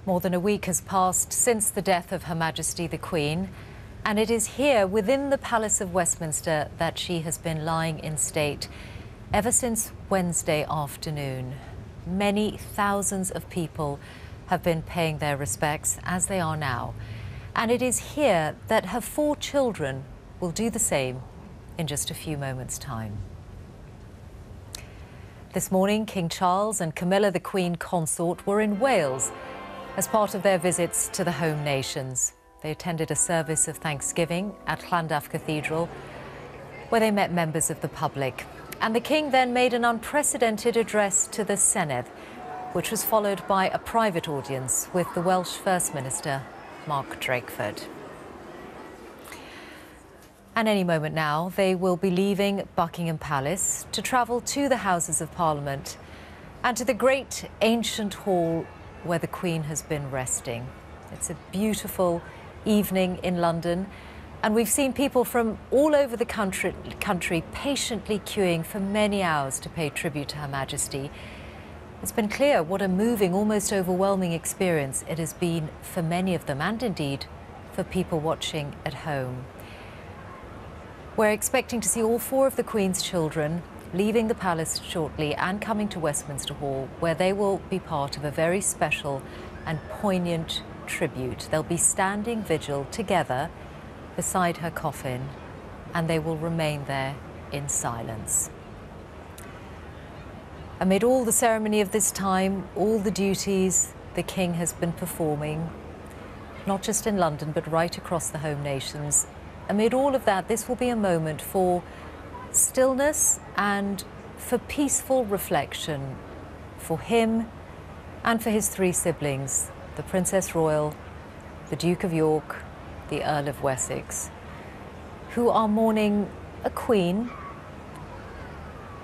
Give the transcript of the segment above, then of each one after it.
More than a week has passed since the death of Her Majesty the Queen, and it is here within the Palace of Westminster that she has been lying in state ever since Wednesday afternoon. Many thousands of people have been paying their respects, as they are now. And it is here that her 4 children will do the same in just a few moments' time. This morning, King Charles and Camilla, the Queen Consort, were in Wales as part of their visits to the home nations. They attended a service of thanksgiving at Llandaff Cathedral, where they met members of the public. And the King then made an unprecedented address to the Senedd, which was followed by a private audience with the Welsh First Minister, Mark Drakeford. And any moment now, they will be leaving Buckingham Palace to travel to the Houses of Parliament and to the great ancient hall where the Queen has been resting. It's a beautiful evening in London, and we've seen people from all over the country patiently queuing for many hours to pay tribute to Her Majesty. It's been clear what a moving, almost overwhelming experience it has been for many of them, and indeed for people watching at home. We're expecting to see all 4 of the Queen's children leaving the palace shortly and coming to Westminster Hall, where they will be part of a very special and poignant tribute. They'll be standing vigil together beside her coffin, and they will remain there in silence. Amid all the ceremony of this time, all the duties the King has been performing, not just in London, but right across the home nations, amid all of that, this will be a moment for stillness and for peaceful reflection for him and for his 3 siblings, the Princess Royal, the Duke of York, the Earl of Wessex, who are mourning a queen,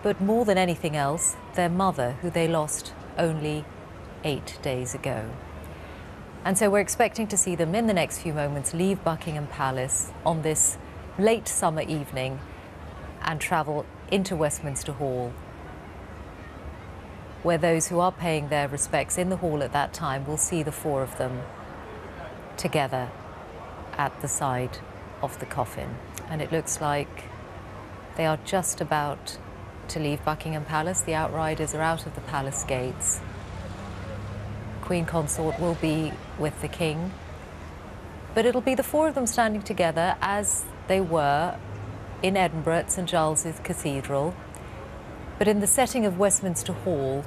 but more than anything else, their mother, who they lost only 8 days ago. And so we're expecting to see them in the next few moments leave Buckingham Palace on this late summer evening and travel into Westminster Hall, where those who are paying their respects in the hall at that time will see the 4 of them together at the side of the coffin. And it looks like they are just about to leave Buckingham Palace. The outriders are out of the palace gates. Queen Consort will be with the King, but it'll be the 4 of them standing together as they were in Edinburgh at St Giles's Cathedral. But in the setting of Westminster Hall,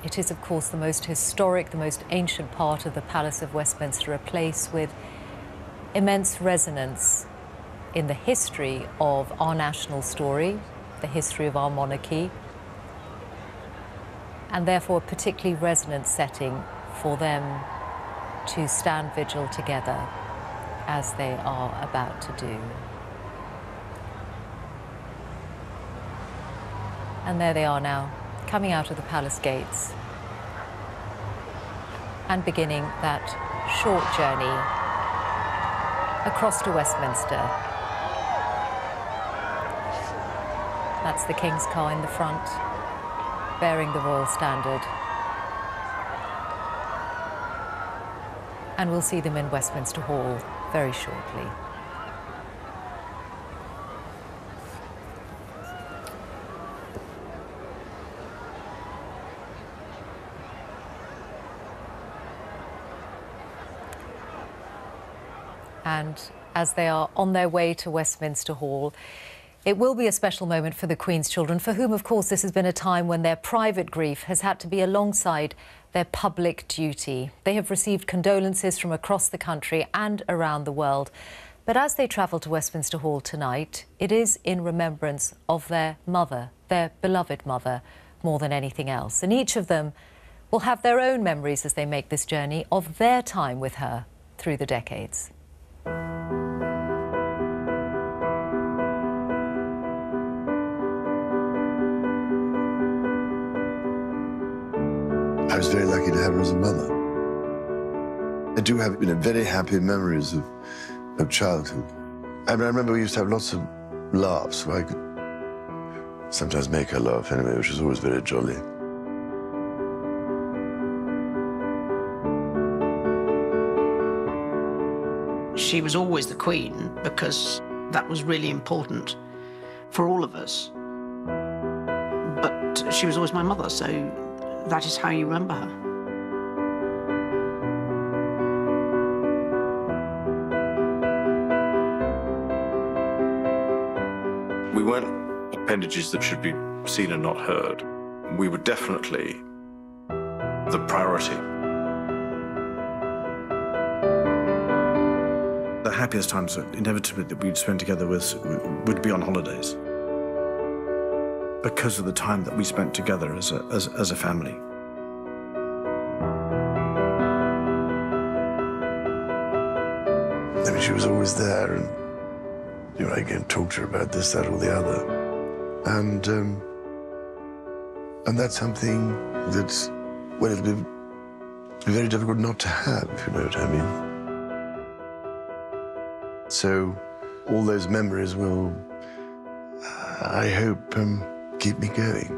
it is of course the most historic, the most ancient part of the Palace of Westminster, a place with immense resonance in the history of our national story, the history of our monarchy, and therefore a particularly resonant setting for them to stand vigil together as they are about to do. And there they are now, coming out of the palace gates and beginning that short journey across to Westminster. That's the King's car in the front, bearing the royal standard. And we'll see them in Westminster Hall very shortly. And as they are on their way to Westminster Hall, it will be a special moment for the Queen's children, for whom, of course, this has been a time when their private grief has had to be alongside their public duty. They have received condolences from across the country and around the world. But as they travel to Westminster Hall tonight, it is in remembrance of their mother, their beloved mother, more than anything else. And each of them will have their own memories as they make this journey of their time with her through the decades. I was very lucky to have her as a mother. I do have very happy memories of childhood. I remember we used to have lots of laughs, so I could sometimes make her laugh anyway, which was always very jolly. She was always the Queen because that was really important for all of us. But she was always my mother, so that is how you remember her. We weren't appendages that should be seen and not heard. We were definitely the priority. The happiest times inevitably that we'd spend together would be on holidays, because of the time that we spent together as a family. I mean, she was always there, and you know, I can talk to her about this, that, or the other, and that's something that's, well, it'll be very difficult not to have, if you know what I mean. So all those memories will, I hope, keep me going.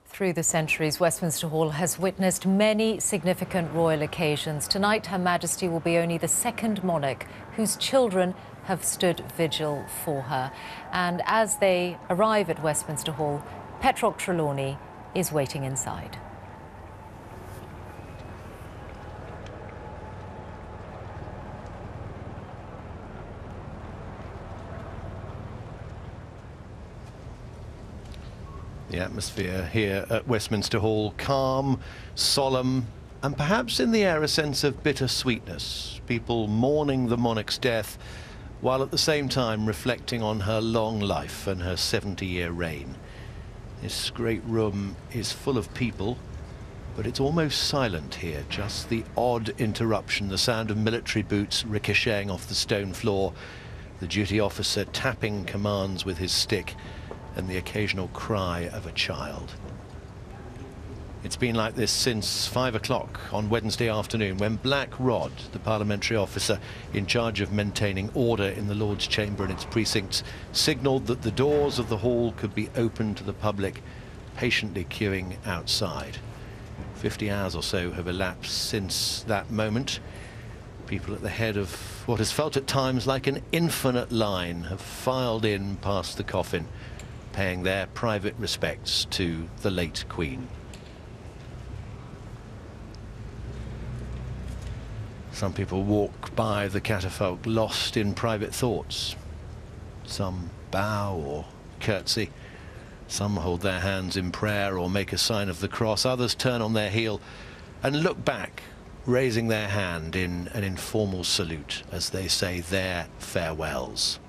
Through the centuries, Westminster Hall has witnessed many significant royal occasions. Tonight, Her Majesty will be only the second monarch whose children have stood vigil for her. And as they arrive at Westminster Hall, Petroc Trelawney is waiting inside. The atmosphere here at Westminster Hall, calm, solemn, and perhaps in the air a sense of bittersweetness. People mourning the monarch's death, while at the same time reflecting on her long life and her 70-year reign. This great room is full of people, but it's almost silent here. Just the odd interruption, the sound of military boots ricocheting off the stone floor, the duty officer tapping commands with his stick, and the occasional cry of a child. It's been like this since 5 o'clock on Wednesday afternoon, when Black Rod, the parliamentary officer in charge of maintaining order in the Lord's Chamber and its precincts, signalled that the doors of the hall could be opened to the public, patiently queuing outside. 50 hours or so have elapsed since that moment. People at the head of what has felt at times like an infinite line have filed in past the coffin, paying their private respects to the late Queen. Some people walk by the catafalque lost in private thoughts. Some bow or curtsy. Some hold their hands in prayer or make a sign of the cross. Others turn on their heel and look back, raising their hand in an informal salute as they say their farewells.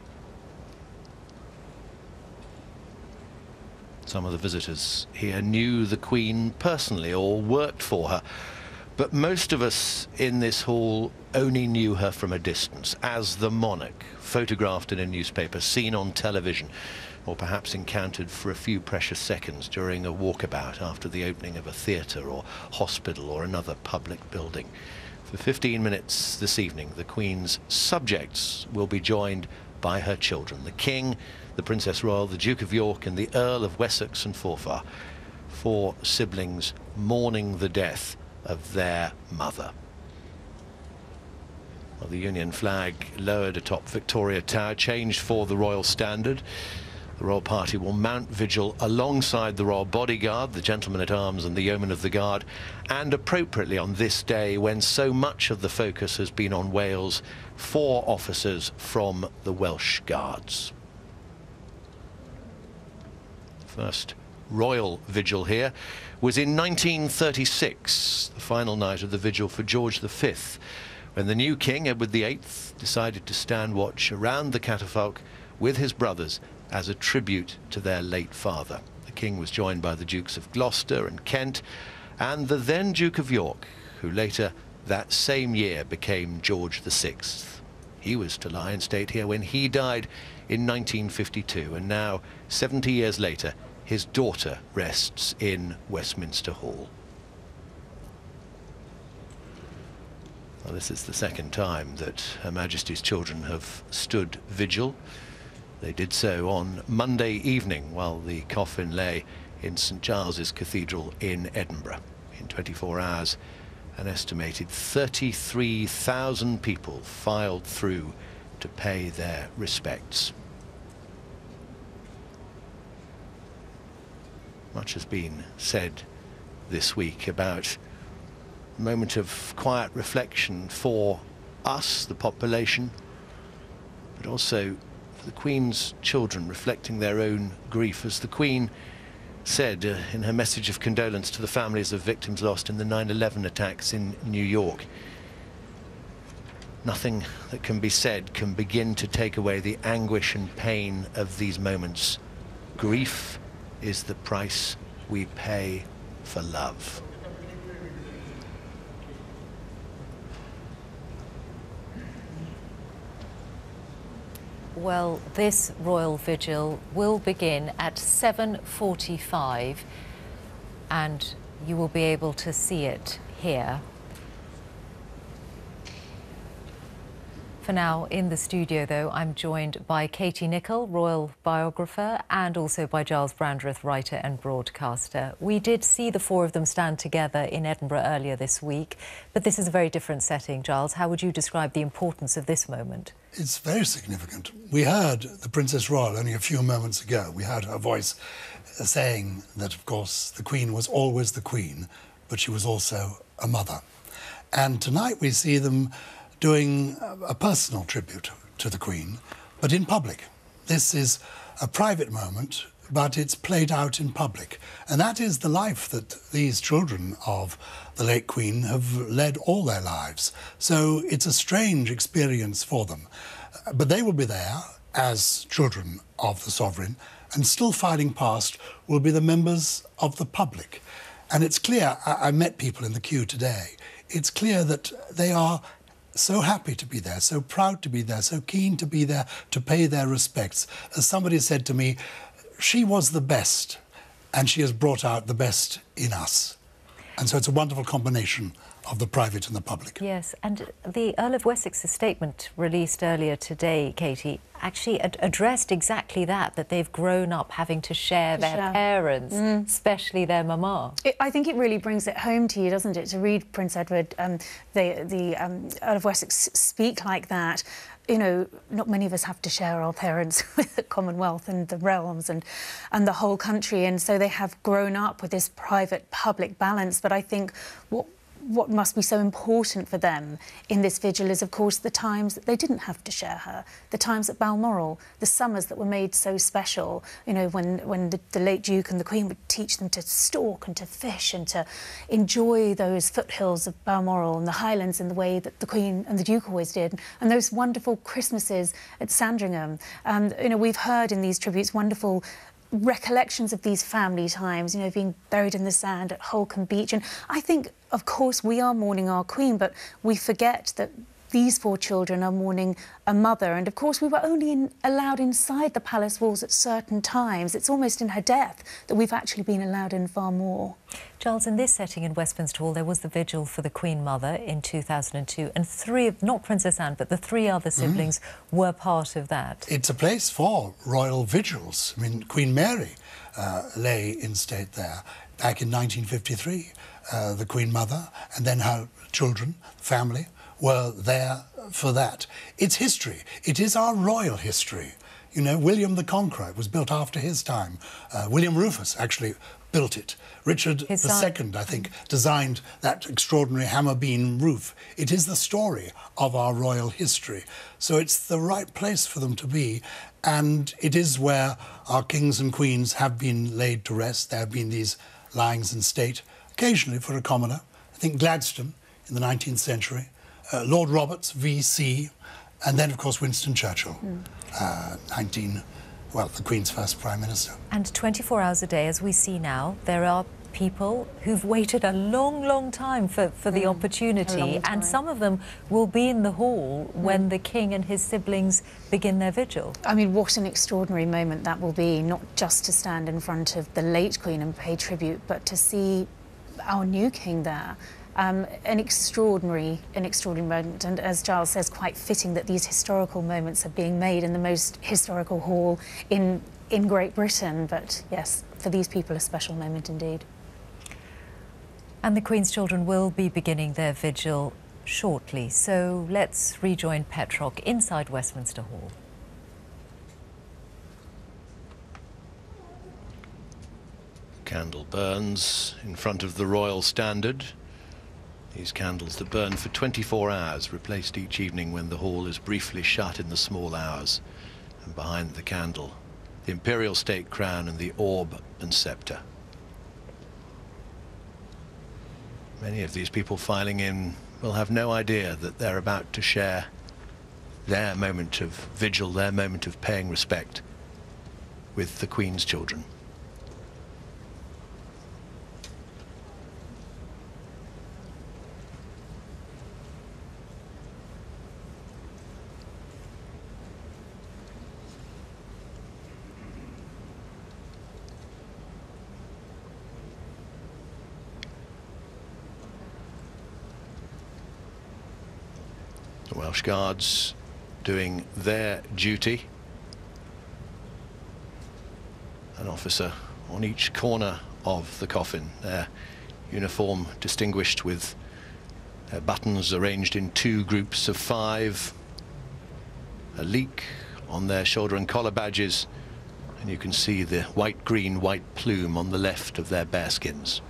Some of the visitors here knew the Queen personally or worked for her, but most of us in this hall only knew her from a distance, as the monarch, photographed in a newspaper, seen on television, or perhaps encountered for a few precious seconds during a walkabout after the opening of a theatre or hospital or another public building. For 15 minutes this evening, the Queen's subjects will be joined by her children, the King, the Princess Royal, the Duke of York and the Earl of Wessex and Forfar, 4 siblings mourning the death of their mother. Well, the Union flag lowered atop Victoria Tower, changed for the Royal Standard. The Royal Party will mount vigil alongside the Royal Bodyguard, the Gentlemen-at-Arms and the Yeomen of the Guard, and appropriately on this day, when so much of the focus has been on Wales, 4 officers from the Welsh Guards. First royal vigil here was in 1936, the final night of the vigil for George V, when the new King, Edward VIII, decided to stand watch around the catafalque with his brothers as a tribute to their late father. The King was joined by the Dukes of Gloucester and Kent, and the then Duke of York, who later that same year became George VI. He was to lie in state here when he died in 1952, and now, 70 years later, his daughter rests in Westminster Hall. Well, this is the second time that Her Majesty's children have stood vigil. They did so on Monday evening while the coffin lay in St Giles's Cathedral in Edinburgh. in 24 hours, an estimated 33,000 people filed through to pay their respects. Much has been said this week about a moment of quiet reflection for us, the population, but also for the Queen's children, reflecting their own grief. As the Queen said in her message of condolence to the families of victims lost in the 9/11 attacks in New York, nothing that can be said can begin to take away the anguish and pain of these moments. Grief is the price we pay for love. Well, this royal vigil will begin at 7:45, and you will be able to see it here. For now, in the studio, though, I'm joined by Katie Nicholl, royal biographer, and also by Giles Brandreth, writer and broadcaster. We did see the four of them stand together in Edinburgh earlier this week, but this is a very different setting. Giles, how would you describe the importance of this moment? It's very significant. We heard the Princess Royal only a few moments ago. We heard her voice saying that, of course, the Queen was always the Queen, but she was also a mother. And tonight we see them doing a personal tribute to the Queen, but in public. This is a private moment, but it's played out in public. And that is the life that these children of the late Queen have led all their lives. So it's a strange experience for them. But they will be there as children of the sovereign, and still filing past will be the members of the public. And it's clear, I met people in the queue today, it's clear that they are so happy to be there, so proud to be there, so keen to be there to pay their respects. As somebody said to me, she was the best, and she has brought out the best in us. And so it's a wonderful combination of the private and the public. Yes, and the Earl of Wessex's statement released earlier today, Katie, actually addressed exactly that they've grown up having to share their parents, especially their mama. I think it really brings it home to you, doesn't it, to read Prince Edward, the Earl of Wessex speak like that. You know, not many of us have to share our parents with the Commonwealth and the realms and the whole country, and so they have grown up with this private-public balance. But I think what must be so important for them in this vigil is, of course, the times that they didn't have to share her, the times at Balmoral, the summers that were made so special, you know, when the late Duke and the Queen would teach them to stalk and to fish and to enjoy those foothills of Balmoral and the Highlands in the way that the Queen and the Duke always did, and those wonderful Christmases at Sandringham. You know, we've heard in these tributes wonderful recollections of these family times, you know, being buried in the sand at Holcombe Beach. And I think, of course, we are mourning our Queen, but we forget that these four children are mourning a mother. And, of course, we were only allowed inside the palace walls at certain times. It's almost in her death that we've actually been allowed in far more. Giles, in this setting in Westminster Hall, there was the vigil for the Queen Mother in 2002, and three of, not Princess Anne, but the three other siblings were part of that. It's a place for royal vigils. I mean, Queen Mary lay in state there back in 1953. The Queen Mother and then her children, family, were there for that. It's history. It is our royal history. You know, William the Conqueror was built after his time. William Rufus actually built it. Richard II, I think, designed that extraordinary hammer beam roof. It is the story of our royal history. So it's the right place for them to be. And it is where our kings and queens have been laid to rest. There have been these lyings in state, occasionally for a commoner. I think Gladstone in the 19th century, Lord Roberts, VC, and then, of course, Winston Churchill, the Queen's first Prime Minister. And 24 hours a day, as we see now, there are people who've waited a long, long time for the opportunity, and some of them will be in the hall when the King and his siblings begin their vigil. I mean, what an extraordinary moment that will be, not just to stand in front of the late Queen and pay tribute, but to see our new King there. An extraordinary moment, and as Giles says, quite fitting that these historical moments are being made in the most historical hall in Great Britain. But yes, for these people, a special moment indeed. And the Queen's children will be beginning their vigil shortly, so let's rejoin Petrock inside Westminster Hall. Candle burns in front of the Royal Standard. These candles that burn for 24 hours, replaced each evening when the hall is briefly shut in the small hours. And behind the candle, the imperial state crown and the orb and scepter. Many of these people filing in will have no idea that they're about to share their moment of vigil, their moment of paying respect with the Queen's children. The Welsh Guards doing their duty. An officer on each corner of the coffin, their uniform distinguished with their buttons arranged in 2 groups of 5. A leek on their shoulder and collar badges, and you can see the white-green white plume on the left of their bearskins.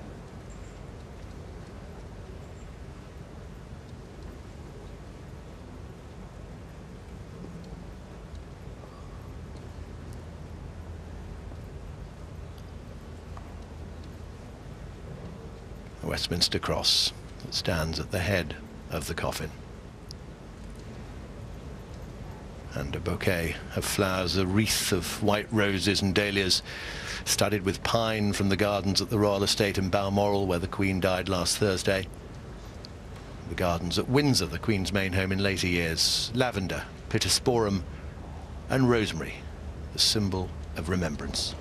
The Westminster Cross that stands at the head of the coffin. And a bouquet of flowers, a wreath of white roses and dahlias studded with pine from the gardens at the Royal Estate in Balmoral, where the Queen died last Thursday. The gardens at Windsor, the Queen's main home in later years. Lavender, pittosporum and rosemary, the symbol of remembrance.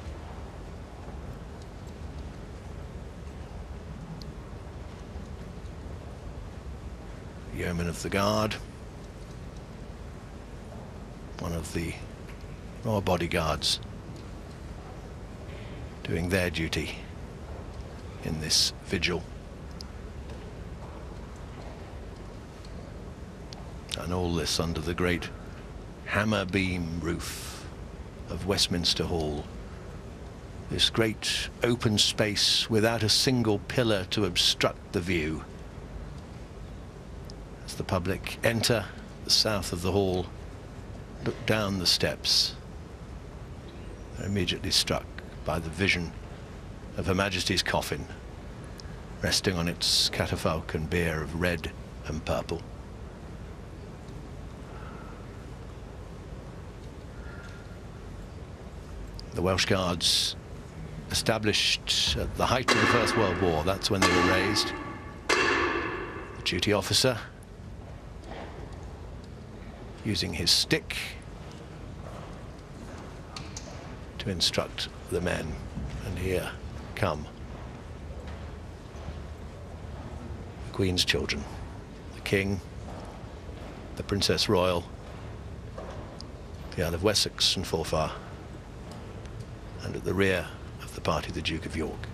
Yeoman of the Guard, one of the royal bodyguards, doing their duty in this vigil. And all this under the great hammer beam roof of Westminster Hall. This great open space without a single pillar to obstruct the view. As the public enter the south of the hall, look down the steps, they're immediately struck by the vision of Her Majesty's coffin resting on its catafalque and bier of red and purple. The Welsh Guards, established at the height of the First World War, that's when they were raised. The duty officer using his stick to instruct the men. And here come the Queen's children, the King, the Princess Royal, the Earl of Wessex and Forfar, and at the rear of the party, the Duke of York.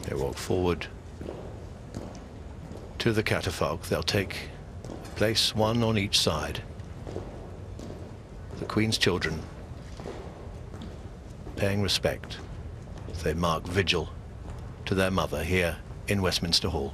They walk forward to the catafalque. They'll take place one on each side. The Queen's children paying respect as they mark vigil to their mother here in Westminster Hall.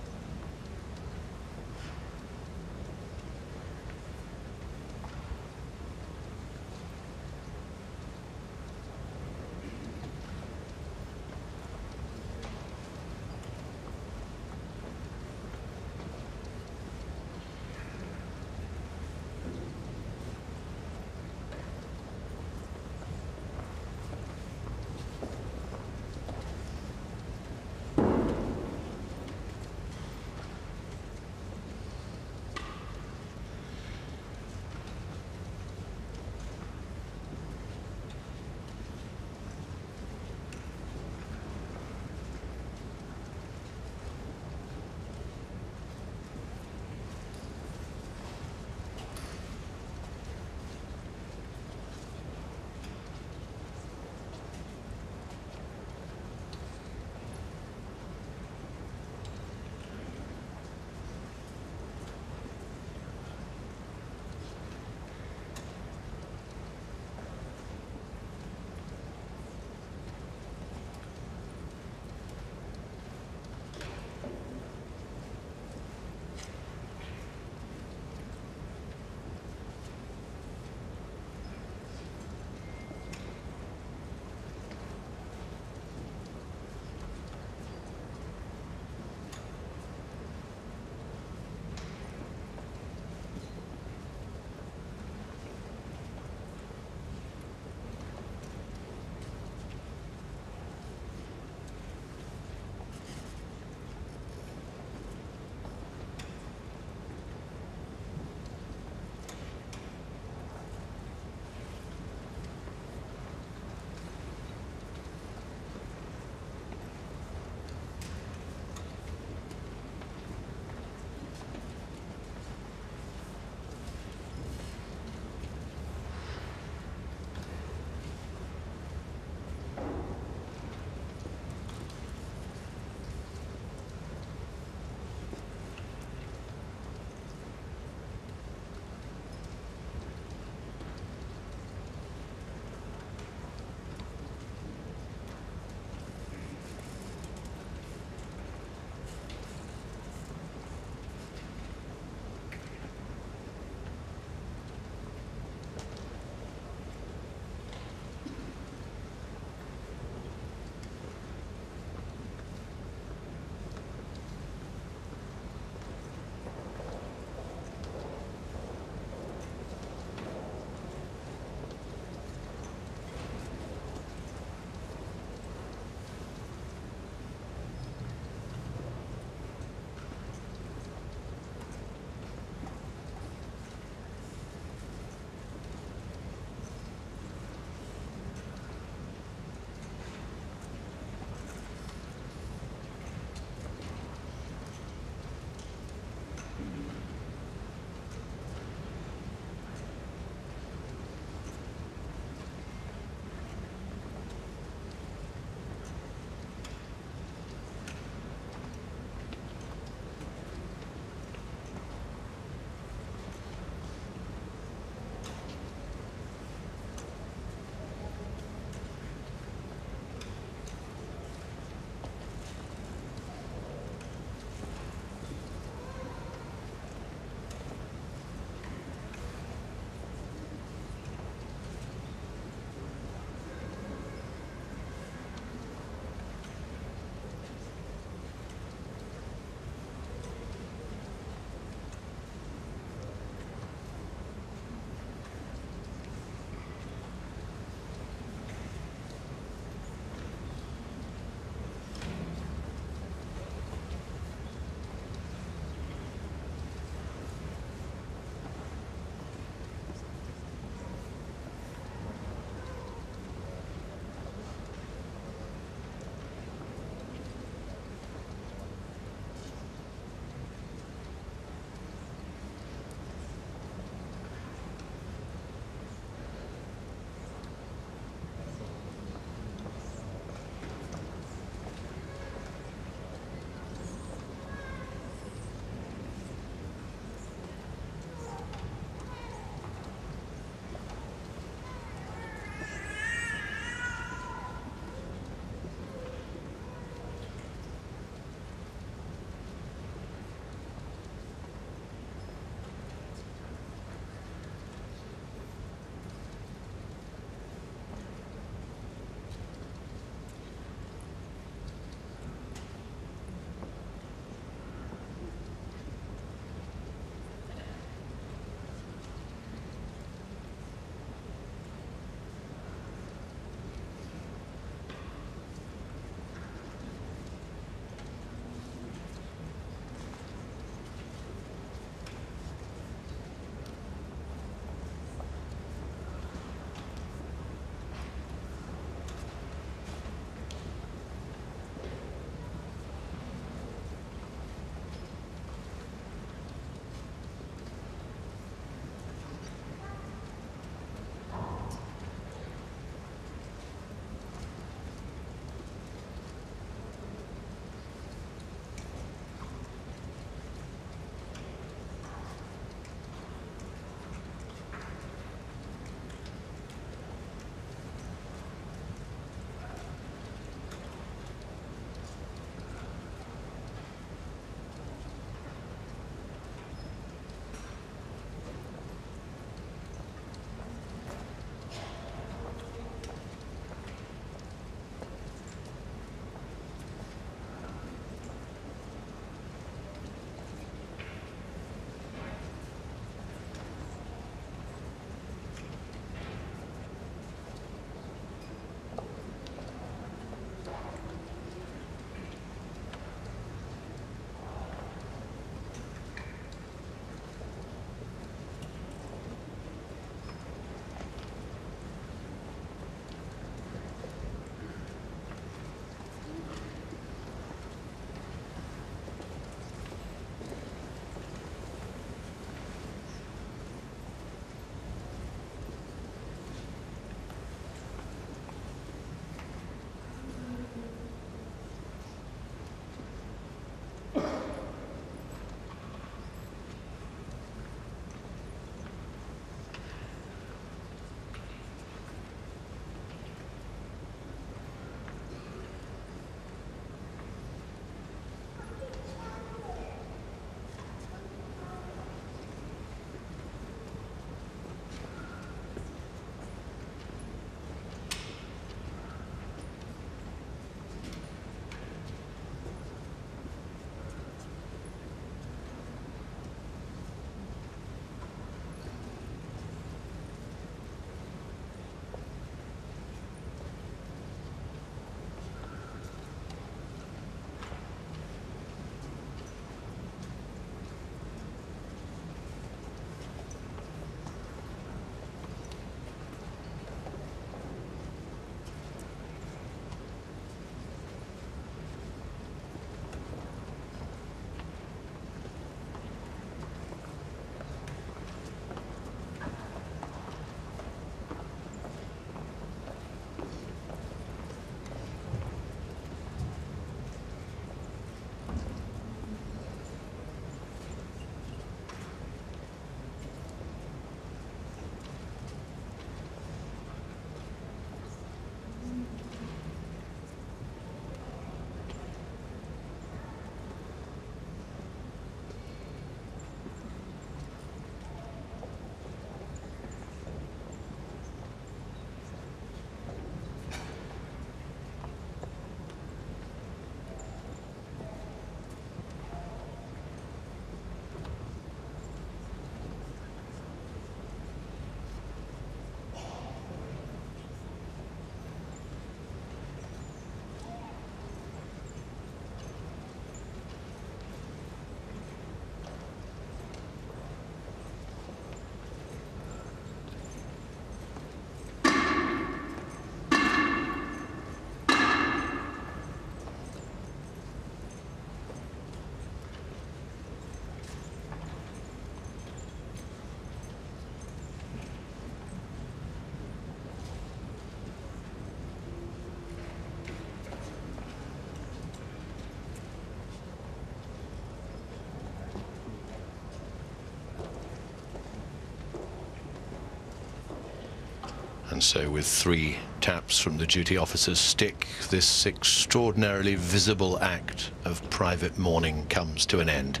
And so with 3 taps from the duty officer's stick, this extraordinarily visible act of private mourning comes to an end.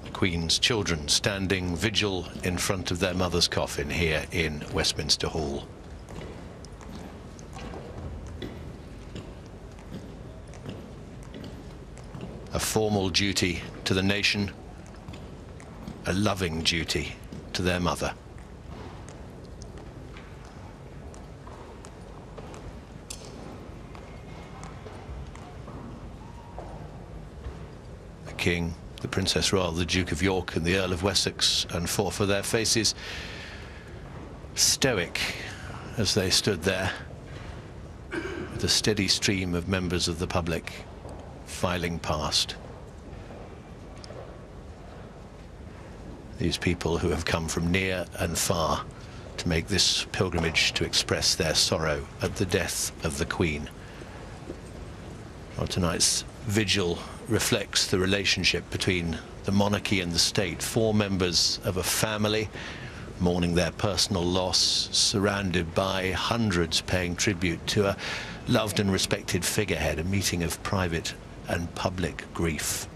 The Queen's children standing vigil in front of their mother's coffin here in Westminster Hall. A formal duty to the nation, a loving duty to their mother. The King, the Princess Royal, the Duke of York and the Earl of Wessex, and for their faces, stoic as they stood there, with a steady stream of members of the public filing past. These people who have come from near and far to make this pilgrimage to express their sorrow at the death of the Queen. Well, tonight's vigil reflects the relationship between the monarchy and the state. 4 members of a family mourning their personal loss, surrounded by hundreds paying tribute to a loved and respected figurehead, a meeting of private and public grief.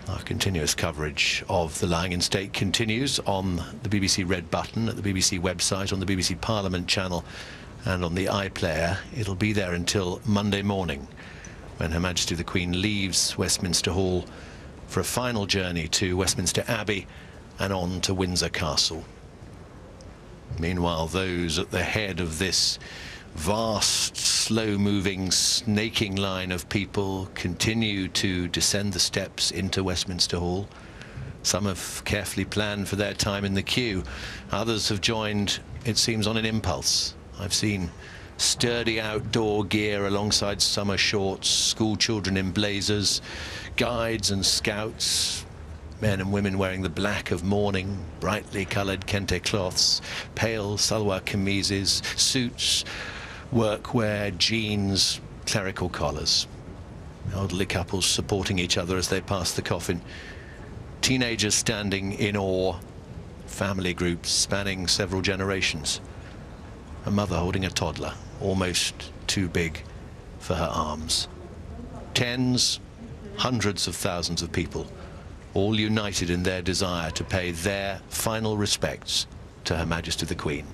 Our continuous coverage of the lying in state continues on the BBC Red Button, at the BBC website, on the BBC Parliament channel and on the iPlayer. It'll be there until Monday morning, when Her Majesty the Queen leaves Westminster Hall for a final journey to Westminster Abbey and on to Windsor Castle. Meanwhile, those at the head of this vast, slow-moving, snaking line of people continue to descend the steps into Westminster Hall. Some have carefully planned for their time in the queue. Others have joined, it seems, on an impulse. I've seen sturdy outdoor gear alongside summer shorts, school children in blazers, guides and scouts, men and women wearing the black of mourning, brightly coloured kente cloths, pale salwar kamises, suits, workwear, jeans, clerical collars. Elderly couples supporting each other as they pass the coffin. Teenagers standing in awe. Family groups spanning several generations. A mother holding a toddler, almost too big for her arms. Tens, hundreds of thousands of people, all united in their desire to pay their final respects to Her Majesty the Queen.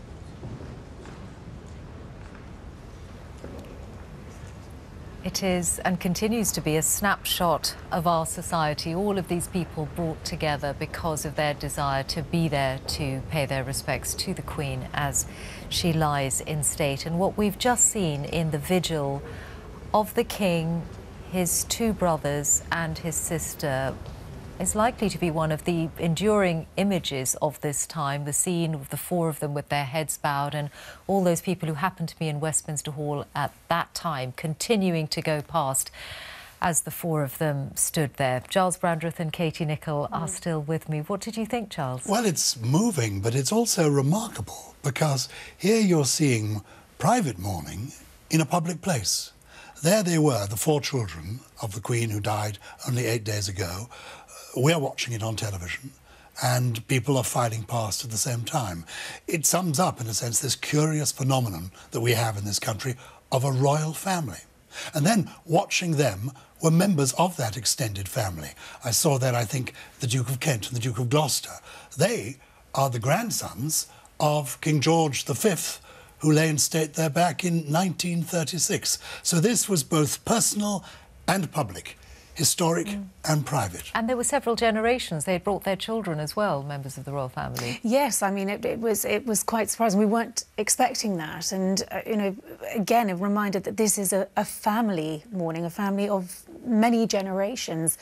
It is and continues to be a snapshot of our society. All of these people brought together because of their desire to be there to pay their respects to the Queen as she lies in state. And what we've just seen in the vigil of the King, his 2 brothers and his sister is likely to be one of the enduring images of this time, the scene of the 4 of them with their heads bowed and all those people who happened to be in Westminster Hall at that time continuing to go past as the 4 of them stood there. Giles Brandreth and Katie Nicholl are still with me. What did you think, Charles? Well, it's moving, but it's also remarkable because here you're seeing private mourning in a public place. There they were, the 4 children of the Queen who died only 8 days ago. We're watching it on television, and people are filing past at the same time. It sums up, in a sense, this curious phenomenon that we have in this country of a royal family. And then watching them were members of that extended family. I saw that, I think, the Duke of Kent and the Duke of Gloucester. They are the grandsons of King George V, who lay in state there back in 1936. So this was both personal and public. Historic and private. And there were several generations. They had brought their children as well, members of the royal family. Yes, I mean, it was quite surprising. We weren't expecting that. And, you know, again, a reminder that this is a family mourning, a family of many generations.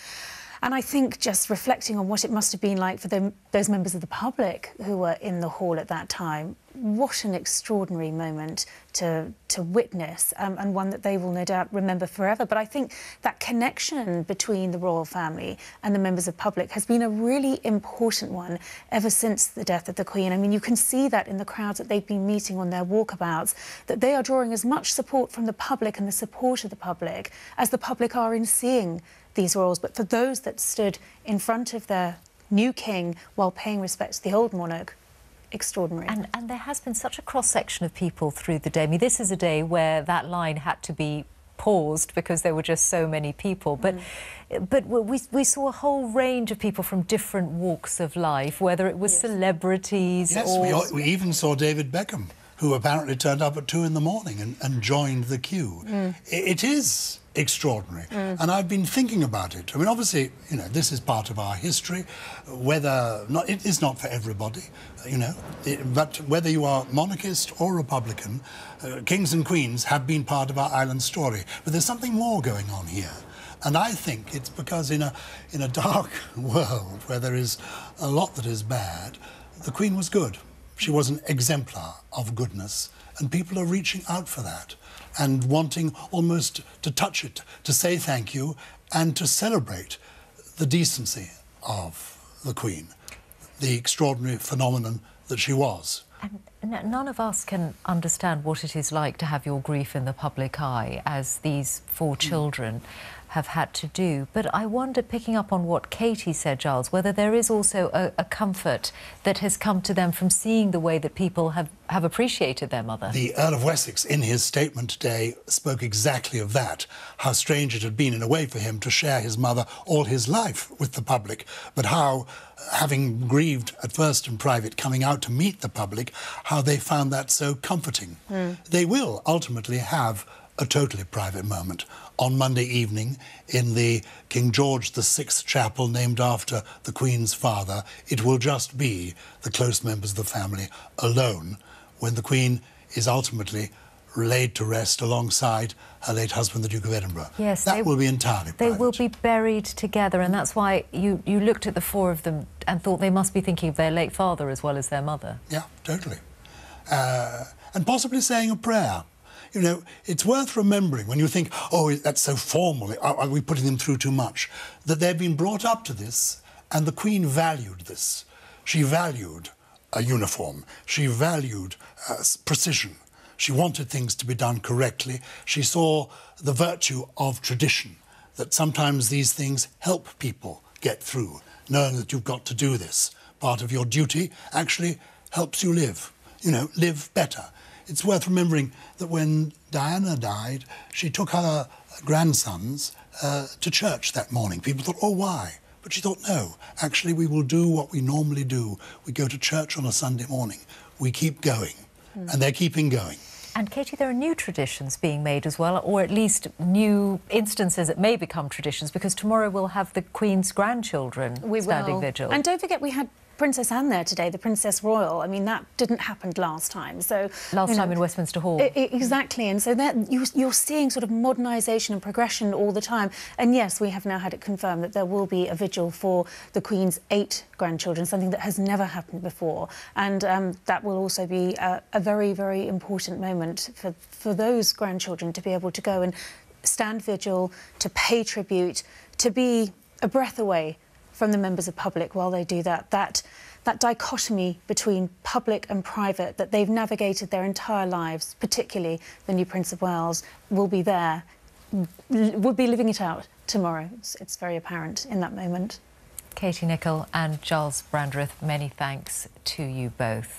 And I think just reflecting on what it must have been like for those members of the public who were in the hall at that time, what an extraordinary moment to witness, and one that they will no doubt remember forever. But I think that connection between the royal family and the members of the public has been a really important one ever since the death of the Queen. I mean, you can see that in the crowds that they've been meeting on their walkabouts, that they are drawing as much support from the public and the support of the public as the public are in seeing these royals. But for those that stood in front of their new king while paying respect to the old monarch, extraordinary. And there has been such a cross-section of people through the day. I mean, this is a day where that line had to be paused because there were just so many people. But we saw a whole range of people from different walks of life, whether it was celebrities or... Yes, we even saw David Beckham, who apparently turned up at 2 in the morning and joined the queue. It is extraordinary, and I've been thinking about it. I mean, obviously, you know, this is part of our history. It is not for everybody, you know, but whether you are monarchist or republican, kings and queens have been part of our island story. But there's something more going on here. And I think it's because in a dark world where there is a lot that is bad, the Queen was good. She was an exemplar of goodness, and people are reaching out for that and wanting almost to touch it, to say thank you, and to celebrate the decency of the Queen, the extraordinary phenomenon that she was. And none of us can understand what it is like to have your grief in the public eye, as these 4 children have had to do. But I wonder, picking up on what Katie said, Giles, whether there is also a comfort that has come to them from seeing the way that people have appreciated their mother. The Earl of Wessex, in his statement today, spoke exactly of that, how strange it had been, in a way, for him to share his mother all his life with the public, but how, having grieved at first in private, coming out to meet the public, how they found that so comforting. They will ultimately have a totally private moment on Monday evening in the King George VI chapel named after the Queen's father. It will just be the close members of the family alone when the Queen is ultimately laid to rest alongside her late husband, the Duke of Edinburgh. Yes, that will be entirely private. They will be buried together, and that's why you looked at the 4 of them and thought they must be thinking of their late father as well as their mother. Yeah, totally. And possibly saying a prayer. You know, it's worth remembering when you think, oh, that's so formal, are we putting them through too much? That they've been brought up to this, and the Queen valued this. She valued a uniform. She valued precision. She wanted things to be done correctly. She saw the virtue of tradition, that sometimes these things help people get through, knowing that you've got to do this. Part of your duty actually helps you live, you know, live better. It's worth remembering that when Diana died, she took her grandsons to church that morning. People thought, oh, why? But she thought, no, actually we will do what we normally do. We go to church on a Sunday morning. We keep going, and they're keeping going. And Katie, there are new traditions being made as well, or at least new instances that may become traditions, because tomorrow we'll have the Queen's grandchildren standing vigil. And don't forget, we had Princess Anne there today, the Princess Royal. I mean, that didn't happen last time. So last time in Westminster Hall. Exactly, and so that you're seeing sort of modernisation and progression all the time. And yes, we have now had it confirmed that there will be a vigil for the Queen's 8 grandchildren, something that has never happened before. And that will also be a very, very important moment for those grandchildren to be able to go and stand vigil, to pay tribute, to be a breath away from the members of public while they do that. That dichotomy between public and private that they've navigated their entire lives, particularly the new Prince of Wales, will be there, will be living it out tomorrow. It's very apparent in that moment. Katie Nicholl and Giles Brandreth, many thanks to you both.